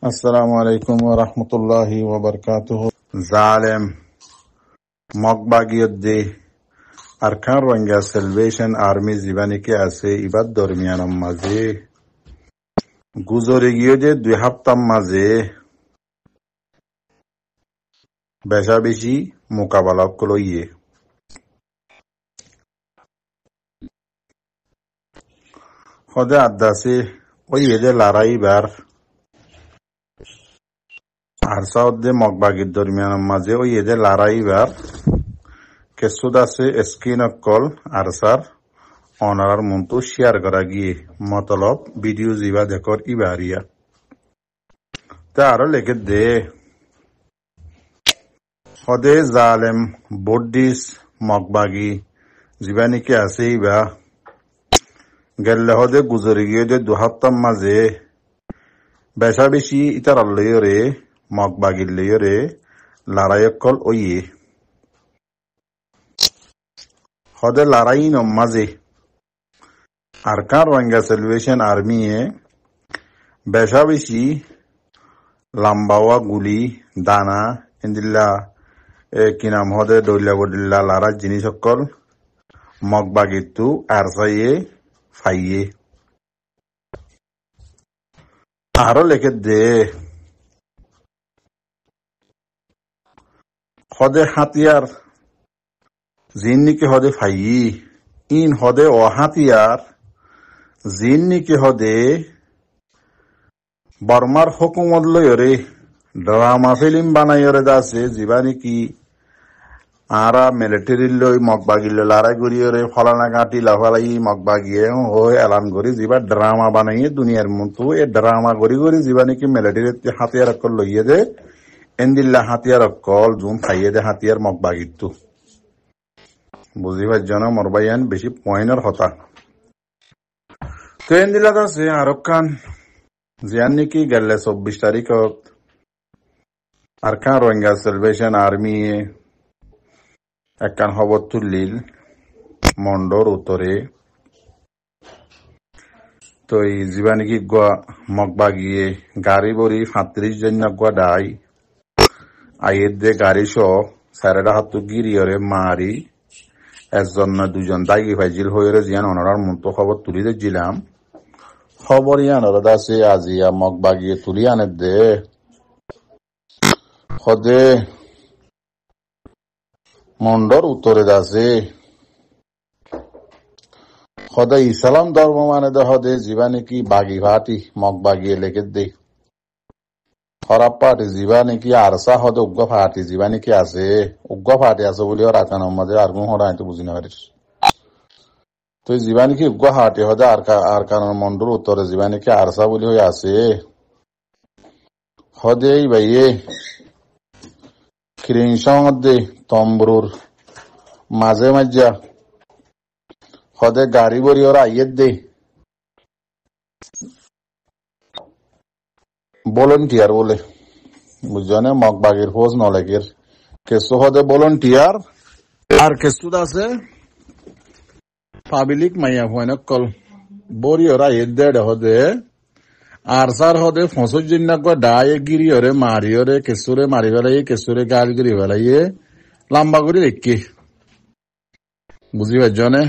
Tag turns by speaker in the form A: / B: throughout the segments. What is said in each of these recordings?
A: Assalamu alaikum wa rahmatullahi wa barakatuh. Zalem Mogbagiyodde Arkan Rohingya Salvation Army জীবানী কে আছে ইবাদ দরমিয়ানম মাঝে গুজরে গিয়ে যে 2 সপ্তাহ মাঝে বেশা বেশি মোকাবেলা কলইয়ে হদে আদাসে ওই এদে লড়াই বার আরসাউদ্দে মগবাগির দরমিয়ানম মাঝে ওই এদে লড়াই বার কেসুদ আছে screen call Archer honour Montu share করা গিয়ে মতলব ভিডিও জিবা দেখর ইবারিয়া তা আরো লেখে দে হদে জালেম বড্ডিস মগবাগি জীবানী কে আছে ইবা গেলে হদে গুজরে গিয়ে যে 2 সপ্তাহ মাঝে বেশা বেশি ইতার লইরে মগবাগির লইরে লড়াই কল ওইয়ে হদে লড়াই নম মাঝে আরকান রোহিঙ্গা সেলিব্রেশন আর্মি এ বেশা বেশি লাম্বাওয়া গুলি দানা ইন্দিল্লা কি নাম হদে দৈলা বদিল্লা লড়াই জিনিস সকল মগবাগিরতু আরসাইয়ে ফাইয়ে আরো লেখে দে হদে হাতিয়ার জিন্নিকে হদে ফাইয়ে ইন হদে ও হাতিয়ার জিন্নিকে হদে বর্মার হুকুমত লইরে ড্রামা ফিল্ম বানাইরে দাসে জীবানি কি আরা মিলিটারি লই মগবাগিল লড়াই করিরে ফলানা কাটি লাফালাই মগবাগিয়ে হয়ে এলান করি যিবা ড্রামা বানাইয়ে দুনিয়ার মতো এ ড্রামা করি করি জীবানি কি মিলিটারি হাতিয়ার অকল লইয়ে দে এন্দিল্লা হাতিয়ার অকল জুম খাইয়ে দে হাতিয়ার মগবাগিরতু বুঝি পাইজন মোর ভাইয়ান বেশি পয়েন্টর হতা তো এন্দিল্লা আছে আরব খান জিয়ান নাকি গেলে 24 তারিখত আরকান রোহিঙ্গা সেলিব্রেশন আর্মি একখান খবর তুলিল মন্ডর উত্তরে তো এই জীবানী কি মগবাগিয়ে গাড়ি বড়ি 35 জন গুয়া ডাই আইয়ের দে গাড়ি সহ সারেডা হাতু গিরিয়রে মারি একজন না দুজন দাগি ফাইজিল হয়ে জিয়ান অনারার মতো খবর তুলি দিলাম খবর ইয়ানোর আছে আজিয়া মগবাগিয়ে তুলি আনে দে হদে মন্ডর উত্তরে দাসে হদে ইসলাম ধর্ম মানে দে হদে জীবানী কি বাগি ভাটি মগবাগিয়ে লেখে দে খারাপ পার্টি জীবানী কি আরসা হদে উগ্র ফাটি জীবানী কি আছে উগ্র ফাটি আছে বলে ওর আকানোর মাঝে আর গুণ হরা তো বুঝি না পারিস তো জীবানী কি উগ্র ফাটি হদে আর কানোর মন্ডর উত্তরে জীবানী কি আরসা বলে হয়ে আছে হদে ভাইয়ে খিরিংসং দে তম্বরুর মাঝে মাঝে হদে গাড়ি বড়ি ওরা আইয়ের দে ভলেন্টিয়ার বলে বুঝনে মগবাগির ফৌজ নলেগের কেসু হদে ভলেন্টিয়ার আর কেসু আছে পাবলিক মাইয়া হয় কল বড়ি ওরা আইয়ের দে হদে আর সার হদে 65 জন না ডায়ে গিরি ওরে মারি ওরে কেসুরে মারি ফেলাইয়ে কেসুরে গাড়ি গিরি ফেলাইয়ে লম্বা করে দেখি বুঝি পাইজনে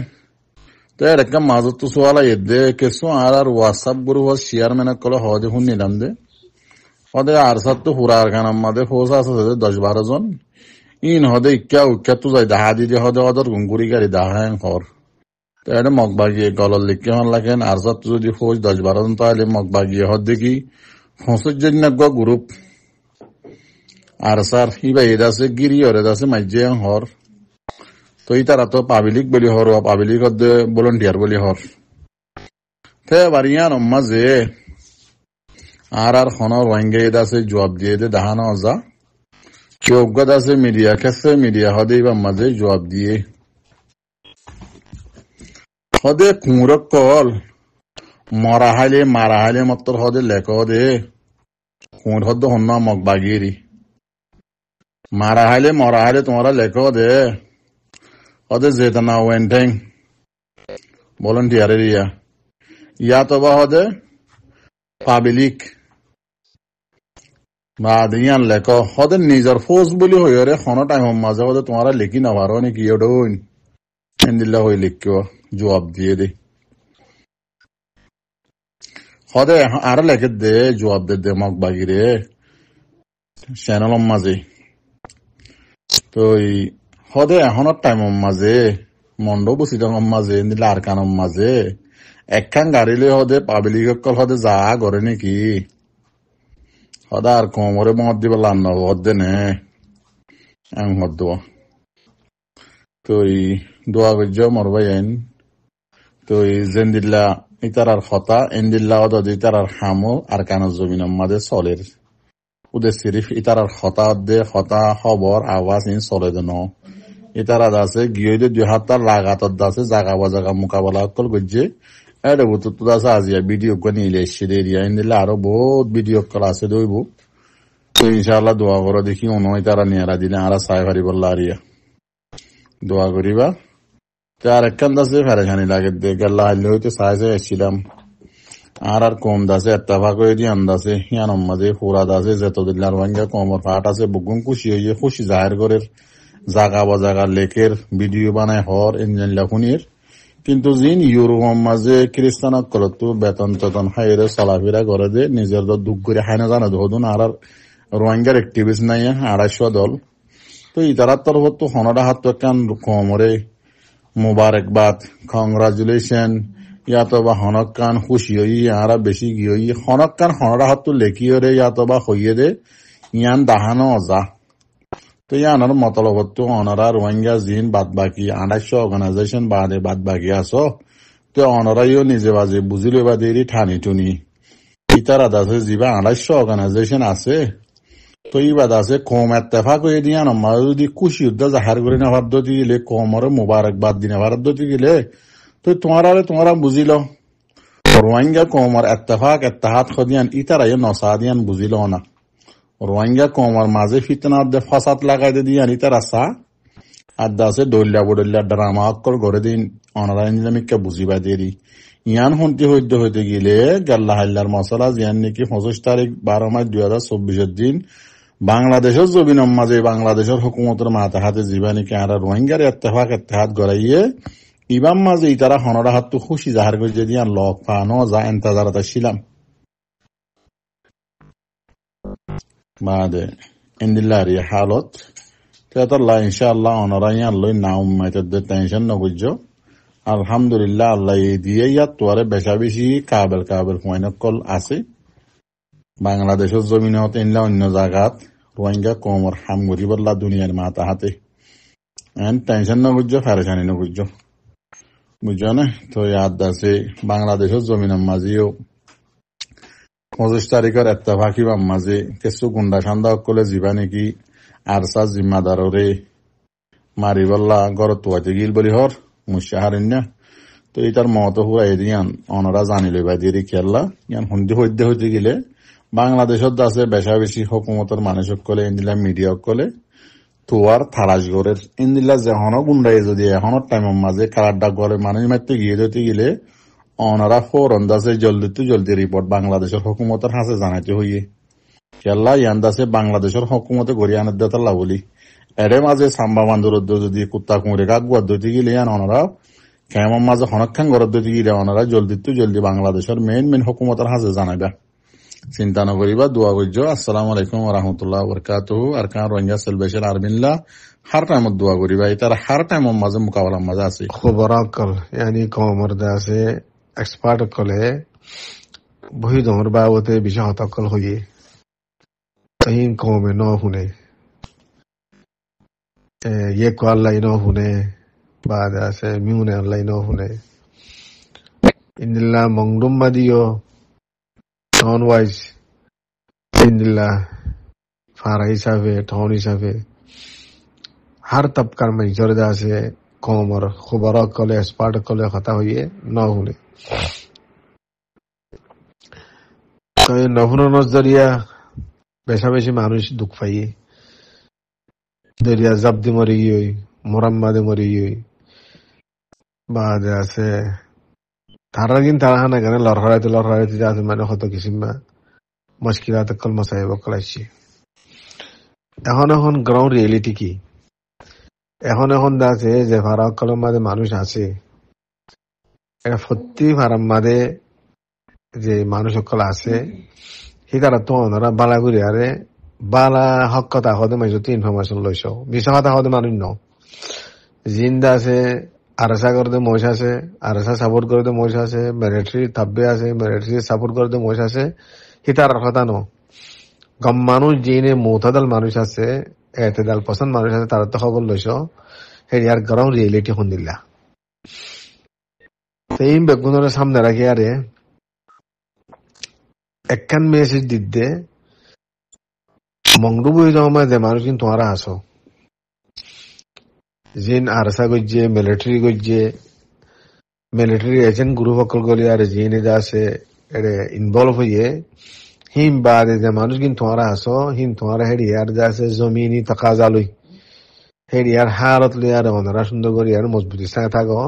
A: তো এরকম মাজত তো সোয়ালা দে কেসু আর হোয়াটসঅ্যাপ গ্রুপ শেয়ার মেনে কলে হদে শুন নিলাম দে হদে আর সার তো হুরার খানার মাঝে ফৌজ আছে 10-12 জন ইন হদে ইক্কা তো যাই দাহা দি হদে ওদের গুঙ্গুরি গাড়ি দাহা হর তো এটা মগবাগিয়ে গলর লিখে হন লাগেন আর সার যদি ফৌজ 10-12 জন তাহলে মগবাগিয়ে হদ দেখি 65 জন না গ্রুপ আর স্যার ইবা এদ আছে গিরি ওরে আছে মাইজে হর তো তারা তো পাবলিক বলি হর পাবলিক হদে ভলেন্টিয়ার বলি হর তে বারিয়ান মাঝে আর হন রোহিঙ্গা এদ আছে জবাব দিয়ে দে দাহানো যা কেউ অজ্ঞাত আছে মিডিয়া খেসে মিডিয়া হদে ইবা মাঝে জবাব দিয়ে হদে কুঁড় কল মারা হাইলে মত্তর হদে লেখ দে কুঁড় হদ হন্না মগবাগিরি মারা হাইলে তোমরা লেখ দে হদে জেতনা ওয়েন্টেং ভলেন্টিয়ারের ইয়া তো বা হদে পাবলিক বা দিয়ান লেখ হদের নিজের ফৌজ বুলি হইরে কোনো টাইম মাঝে হদে তোমারা লিখি না পারো নাকি ওটা হিন্দিল্লা হই লিখিও জবাব দিয়ে দে হদে আর লেখে দে জবাব দে মগ বাগিরে চ্যানেল মাঝে তো হদে এখনের টাইম মাঝে মন্ড বসি মাঝে নিলে আর কানম মাঝে একখান গাড়ি লই হদে পাবলিক সকল হদে যা করে নাকি হদে আর কোমরে মত দিব লান্ন হদে নে এম হদ দেব তো দোয়া গজ্য মরবাই আইন তো জেন্দিল্লা ইতারার হতা এন্দিল্লা হদ ইতারার হামো আর কানের জমিন মাঝে চলের উদে সিরিফ ইতারার হতা দে হতা খবর আওয়াজ ইন চলে দেন ইতারা আছে গিয়ে ২ হাত লাগাতর আছে জাগা বা জাগা মোকাবেলা কল গজ্জে এটা বুতো তো আছে আজিয়া ভিডিও করে নিলে এসে দেরিয়া ইন্দিল্লা আরো বহুত ভিডিও কল আছে দইব তো ইনশাআল্লাহ দোয়া করো দেখি অনয় তারা নিয়ারা দিলে আর সাই ভারি বললা আরিয়া দোয়া করিবা আর একখান দাসে ফেরেখানি লাগে গেল্লা হাইলে হইতে সাইজে এসেছিলাম আর কম দাসে এত্তাফা করে দিয়ে আন্দাসে হিয়ান মাঝে ফুরা দাসে যেতদিল্লার ভাঙ্গা কমর ফাট আছে বুগুন খুশি হইয়ে খুশি জাহের করে জাগা বা জাগা লেখের ভিডিও বানায় হর ইঞ্জিন লেখুনির কিন্তু জিন ইউরোপ মাঝে খ্রিস্টান কলতো বেতন তেতন হাইরে চলাফেরা করে দে নিজের দুঃখ করে হাই না জানে ধরুন আর রোহিঙ্গার অ্যাক্টিভিস্ট নাই ২৫০ দল তো ইতারার তরফ তো হনরা হাত কান কমরে মুবারকবাদ কংগ্রাচুলেশন ইয়াতো বা হনক কান খুশি হই আর বেশি গিয়ে হনক কান হনরা হাত তো লেখিও রে ইয়াতো বা হইয়ে দে ইয়ান দাহানো অজা তো ইয়ানোর মতলব তো অনরা রোহিঙ্গা জিন বাদ বাকি ২৮০ অর্গানাইজেশন বাদে বাদ বাকি আছো তো অনরাইও নিজে বাজে বুঝিলে বা দেরি ঠানি টুনি ইতারা দাসে যিবা ২৮০ অর্গানাইজেশন আছে তো ইবাদ আছে কম এত্তেফাক হয়ে দিয়া আমার যদি খুশি উদ্দা জাহার করে নেওয়ার দতি গেলে কমর মুবারকবাদ দিনে ভারত দতি গেলে তো তোমারা বুঝিল রোহিঙ্গা কমর এত্তেফাক এত্তেহাত খদিয়ান ইতারাই নসা দিয়ান বুঝিল না রোহিঙ্গা কমর মাঝে ফিতনা দে ফাসাদ লাগাই দে দিয়ান ইতারা সা আদা আছে দলিয়া বদলিয়া ড্রামা অক্কর করে দিন অনারায়ণ ইসলামিককে বুঝিবা দেরি ইয়ান হন্তি হইতে গেলে গাল্লা হাল্লার মশলা জিয়ান নাকি ২৫ তারিখ ১২ মার্চ ২০২৪ দিন বাংলাদেশের জমিন মাঝে বাংলাদেশের হুকুমতের মাথা হাতে জীবা নাকি আর রোহিঙ্গার এত্তেহাত গড়াইয়ে ইবাম মাঝে ইতারা হনরা হাত তো খুশি জাহার করে যদি আর লক পানো যা এন্তাজারাত ছিলাম বাদে ইন্দিল্লারি হালত তেতাল্লাহ ইনশাআল্লাহ অনরাই আল্লাহ না উম্মাইতদের টেনশন নগজ্য আলহামদুলিল্লাহ আল্লাহ দিয়ে ইয়াত তোয়ারে বেশা বেশি কাবেল হুয়াইনকল আছে বাংলাদেশের জমিনে হতে ইনলা অন্য জায়গাত রোহিঙ্গা কমর হাম গরিবল্লা দুনিয়ার মাথা হাতে এন টেনশন নগজ্য ফেরেশানি নগজ্য বুঝছো না তো ইয়াদ আছে বাংলাদেশের জমিনের মাঝেও ২৫ তারিখের এত্তেফাকি বাম মাঝে কিছু গুন্ডা সান্দা অকলে যাবা নাকি আরসা জিম্মাদারে মারিবল্লা গড় তোয়াতে গিল বলি হর মুশাহারিন্য তো এটার মত হুয়াই দিয়ান অনরা জানি লইবা দিয়ে খেললা ইয়ান হুন্দি হইতে গেলে বাংলাদেশত আছে বেশা বেশি হুকুমতের মানুষ কলে ইন্দিলা মিডিয়া কলে তোয়ার থারাস গড়ের ইন্দিলা যেহনো গুন্ডাই যদি এখনো টাইমের মাঝে কারাড্ডা করে মানুষ মারতে গিয়ে দিতে গেলে অনারা ফোরন দাসে জলদি রিপোর্ট বাংলাদেশের হুকুমতের হাতে জানাইতে হইয়ে খেলা ইয়ান দাসে বাংলাদেশের হুকুমতে গড়িয়ে আনার দেতাল্লা বলি এরে মাঝে সাম্বা বান্ধর যদি কুত্তা কুমড়ে কাক গুয়ার দইতে গেলে ইয়ান অনারা কেমন মাঝে হনক্ষান গড়ার দইতে গেলে অনারা জলদি বাংলাদেশের মেন হুকুমতের হাতে জানাইবা চিন্তা নকরিবা দোয়া করছ আসসালামু আলাইকুম ওয়া রাহমাতুল্লাহি ওয়া বারাকাতুহু আর কান রোহিঙ্গা সেলিব্রেশন আরবিল্লাহ হার টাইমত দোয়া করিবা এটার হার টাইমের মাঝে মোকাবেলার মাঝে আছে
B: খবর কল ইয়ানি কমর আছে এক্সপার্ট কলে বহি দমর বাবতে বিশা হতকল হইয়ে তাইন কমে ন হুনে ইয়ে কল্লাই ন হুনে বাদ আছে মিউনে আল্লাই ন হুনে ইন্দিল্লা মংডুম মাদিও টাউন ওয়াইজ ইন্দিল্লা ফারা হিসাবে টাউন হিসাবে হার তবকার মানুষের আছে কমর খবর কলে এক্সপার্ট কলে কথা হইয়ে ন হুনে নভুনের জরিয়া বেশা বেশি মানুষ দুঃখ পাইয়ে দরিয়া জাবদি মরি গিয়ে মোরাম্মাদে মরি গিয়ে বাদ আছে তারা কিন্তু তারা না কেন লড়াইতে আছে মানে হত কিসিমা মুশকিলাত কল মাসাইব কলাইছি এখন গ্রাউন্ড রিয়েলিটি কি? এখন আছে যে ফারাক্কলের মাঝে মানুষ আছে, এটা সত্যি ফারাম মাঝে যে মানুষ সকল আছে সিতারা তো ওনারা বালা ঘুরে আরে বালা হক কথা হতে মাইজতে ইনফরমেশন লইছ, মিশা কথা হতে মানুষ ন জিন্দা আছে, আরসা করতে মহিষ আছে, আরসা সাপোর্ট করতে মহিষ আছে, মিলিটারি থাব্বে আছে, মিলিটারি সাপোর্ট করতে মহিষ আছে, সিতার কথা ন গম মানুষ যিনি মোতাদাল মানুষ আছে, এতেদাল পছন্দ মানুষ আছে, তারা তো খবর লইছ হেরি আর গ্রাউন্ড রিয়েলিটি শুনিলা। এই বেগুনের সামনে রাখি আরে একখান মেসেজ দিতে মংডুবুই জমা যে মানুষ কিন্তু তোমরা আসো জিন আরসা গজ্জে মিলিটারি এজেন্ট গ্রুপ সকল গলি আর জিন এজা আছে এরে ইনভলভ হইয়ে হিম বাদে যে মানুষ কিন্তু তোমরা আসো হিম তোমরা হেডি আর যা আছে জমিনি তাকাজা লই হেডি আর হালত লই আর ওনারা সুন্দর করি আর মজবুতি সাথে থাকো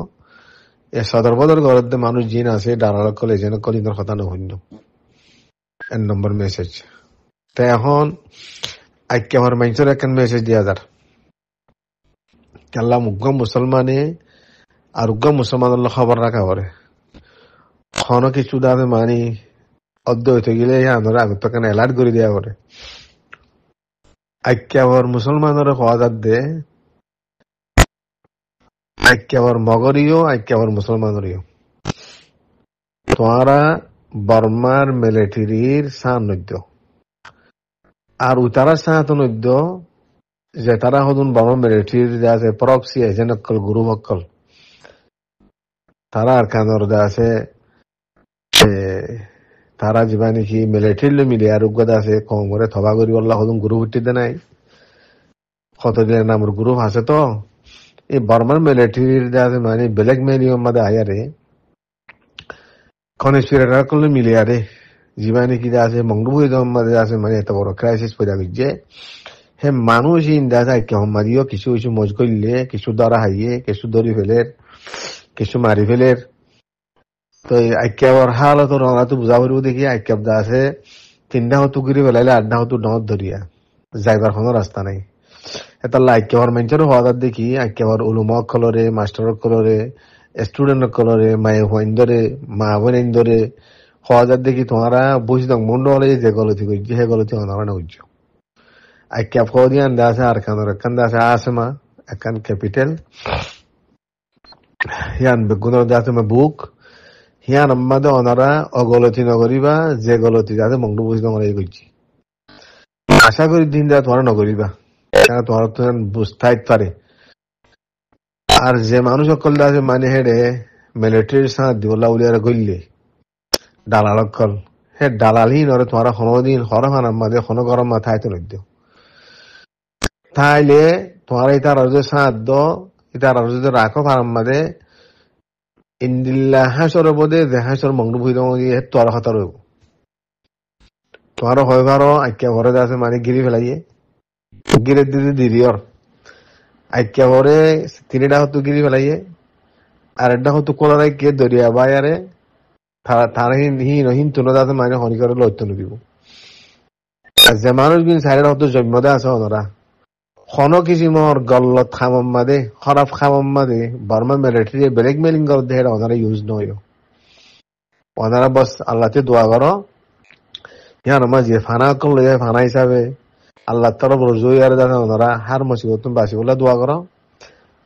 B: এ সদর বদর ঘরের মানুষ জিন আছে ডারাল কল এজেন্ট কল ইন্দর কথা না হইন এক নম্বর মেসেজ। তাই এখন আজকে আমার মানুষের একখান মেসেজ দিয়া যার আল্লাহ মুগ্গ মুসলমানে আর উগ্গ মুসলমান খবর রাখা করে খন কিছু দাদে মানি অদ্য হইতে গেলে আমরা আমি তো কেন অ্যালার্ট করে দেওয়া করে আজকে আবার মুসলমানের হওয়া যাত দে আজকে আবার মগরীয় আজকে আবার মুসলমানেরও তোমরা বর্মার মিলিটারির সান্নিধ্য আর উতারা সাহায্য যে তারা হদুন বর্মা মিলিটারির যে আছে প্রক্সি এজেন্ট অক্কল গুরু অক্কল তারা আর কানর যে আছে তারা যা নাকি মিলিটারি মিলে আর উগ্গত আছে কম করে থবা করি আল্লাহ হদুন গুরু উঠিতে নাই কতদিনের নামের গ্রুপ আছে তো এই বর্মার মিলিটারির যে আছে মানে বেলেগ মেলিয়ম মাদে আয়ারে কনস্পিরেটর করলে মিলে আরে জীবানি কি আছে মংডুবুই মাঝে আছে মানে এত বড় ক্রাইসিস পয়দা করছে হে মানুষ ইন্দা যায় কেমন মারিও কিছু কিছু মজ করলে কিছু ধরা হাইয়ে কিছু ধরি ফেলের কিছু মারি ফেলের তো আইক্যাবর হালত রঙা তো বুঝা পারবো দেখি আইক্যাব দা আছে 3টা হতু ঘুরি ফেলাইলে 8টা হতু ডত ধরিয়া যাইবার কোনো রাস্তা নাই এটা আইক্যাবর মেঞ্চের হওয়া দেখি আইক্যাবর উলুমা কলরে মাস্টার কলরে স্টুডেন্ট কলরে মায়ে হইন ধরে মা বোন ধরে হওয়া দেখি তোমরা বুঝ দাও মন্ড হলে যে গলতি করছি হে গলতি ওনারা না বুঝছো আইক্যাব কদিয়ান দা আছে আর কান দা আছে আসমা একান ক্যাপিটাল হিয়ান বেগুনের দা আছে বুক হিয়ান আম্মাদে ওনারা অগলতি নগরিবা যে গলতি যাতে মংডু বুঝ দাও এই করছি আশা করি দিন দা তোমরা নগরিবা কেন তোমরা তো বুঝতে পারে আর যে মানুষ অকল আছে মানে হেডে মিলিটারির সাথ দিবল্লা উলিয়ার গইলে দালাল অকল হে দালালহীন ওরে তোমরা কোনোদিন হরফান আমাদে কোনো গরম মাথায় তো নদ্য তাইলে তোমরা ইতার যে সাথ দো ইতার যদি রাখো ফার আমাদে ইন্দিল্লা হাসর বোধে যে হাসর মংডু ভুই দিয়ে তোর হতা রইব তোমরা হয় পারো আইক্যা ঘরে আছে মানে গিরি ফেলাইয়ে গিরে দিদি দিদিওর আইক্যা ঘরে 3টা হতো গিরি ফেলাইয়ে আর একটা হতো কোলারাই কে দরিয়া বাইয়ারে তারা হিন তুনো দাতে মানে হনি করে লইতে দিব আর যে মানুষ বিন সাইডের হতো জন্মদে আছে ওনারা খন কিসিমর গল্লত খামাম্মাদে খরাফ খামাম্মাদে বর্মা মিলিটারি ব্রেক মেলিং করে দেয় ওনারা ইউজ নয় ওনারা বস আল্লাহতে দোয়া করো ইয়ার আমার যে ফানা করলে যায় ফানা হিসাবে আল্লাহ তরফ রোজই আর জানে ওনারা হার মুসিবত বাসি বলে দোয়া করো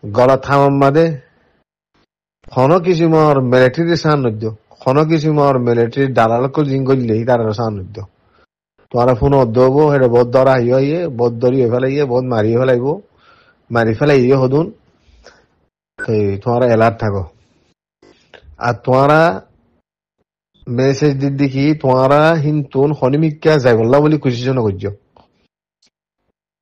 B: গলা থামাম্মাদে খন কিসিমর মিলিটারি সান্নিধ্য খন কিসিমর মিলিটারি দালালক জিং করলে তার সান্নিধ্য তোমরা ফোন অদ্যব এটা বহুত ধরা হইয়ে বহুত ধরিয়ে ফেলাইয়ে বহুত মারিয়ে ফেলাইব মারি ফেলাইয়ে হদুন তোমরা এলার্ট থাকো আর তোমরা মেসেজ দিক দেখি তোমরা হিন্তুন হনিমিকা যাই বললা বলি খুশি জন করছো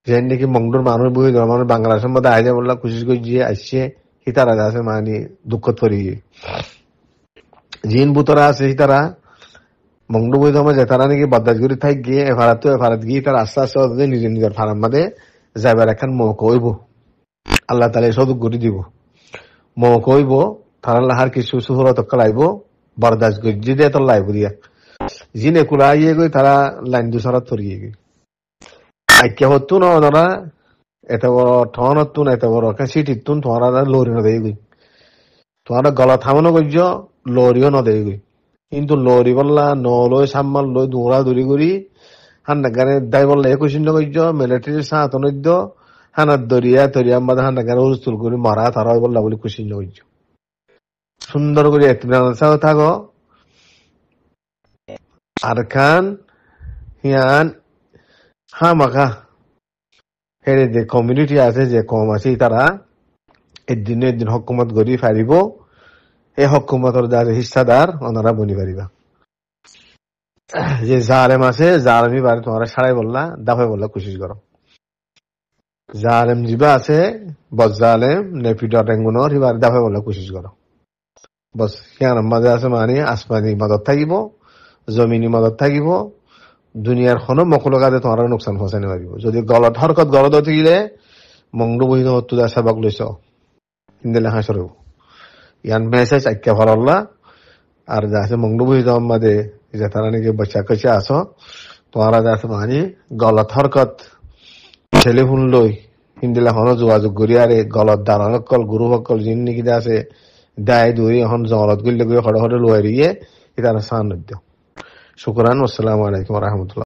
B: যে নাকি মংডুর মানুষ বই মানুষ বাংলাদেশের মধ্যে আইজা বললা খুশি করছে আসছে হিতারা আছে মানে দুঃখ করি জিন বুতরা আছে হিতারা মংডু বই জমা যে তারা নাকি বদাজগুড়ি থাক গিয়ে এফারাত গিয়ে তার আস্তে আস্তে নিজের নিজের ফারাম মাদে যাইবার এখন মৌক হইব আল্লাহ তালা সদুক গড়ি দিব মৌক হইব তারা লাহার কিছু সুহরত লাইব বরদাস গজ্জি দিয়ে তোর লাইব দিয়া জিনে কুলা ইয়ে গই তারা লাইন দুসারাত থরিয়ে গই আইকিয়া হতো না ওনারা এত বড় ঠন হতো না এত বড় সিটিতুন তোমারা লরি না দেই গই তোমারা গলা থামানো করছ লরিও না দেই গই কিন্তু লরি বললা নলই সাম্মাল লই দৌড়া দৌড়ি করি হান্না গানে দাই বললা একুশিন্ন করছ মিলিটারি সাত নদ্য হানার দরিয়া তরিয়া আমাদের হান্না গানে উস্তুল করি মারা তারা বললা বলি কুশিন্ন করছ সুন্দর করে এতমিনাও থাকো আর খান হিয়ান মাখা হেরে যে কমিউনিটি আছে যে কম আছে তারা একদিন হকুমত গড়ি ফারিব এই হকুমতর যারা হিস্সাদার ওনারা বনি পারিবা যে জালেম আছে জালেমি বারে তোমরা সারাই বললা দাফাই বললা কোশিশ করো জালেম জিবা আছে বস জালেম নেপিডর রেঙ্গুনর এবার দাফাই বললা কোশিশ করো বস হিয়ান মাঝে আছে মানে আসমানি মদত থাকিব জমিনি মদত থাকিব দুনিয়ার কোনো মকলকাতে তোমার নোকসান ফসানি পারিব যদি গলত হরকত গলদ থাকিলে মংডু বহি হতো যা সাবাক লইছ ইন্দিলে হাসর ইয়ান মেসেজ আইকা ভাল্লা আর যা আছে মংডু বহি যাওয়ার মাঝে যে তারা নাকি বাচ্চা কাছে আসো তোমারা যা আছে মানে গলত হরকত ছেলে ফুল লই ইন্দিলে হনো যোগাযোগ করি আরে গলত দাঁড়ান কল গুরু সকল যিনি নাকি আছে দায় দুই এখন জলত গিলে গিয়ে হড়ে হড়ে লোয়াই দিয়ে এটা সান দিও শুকরান আসসালামু আলাইকুম রহমতুল্লাহ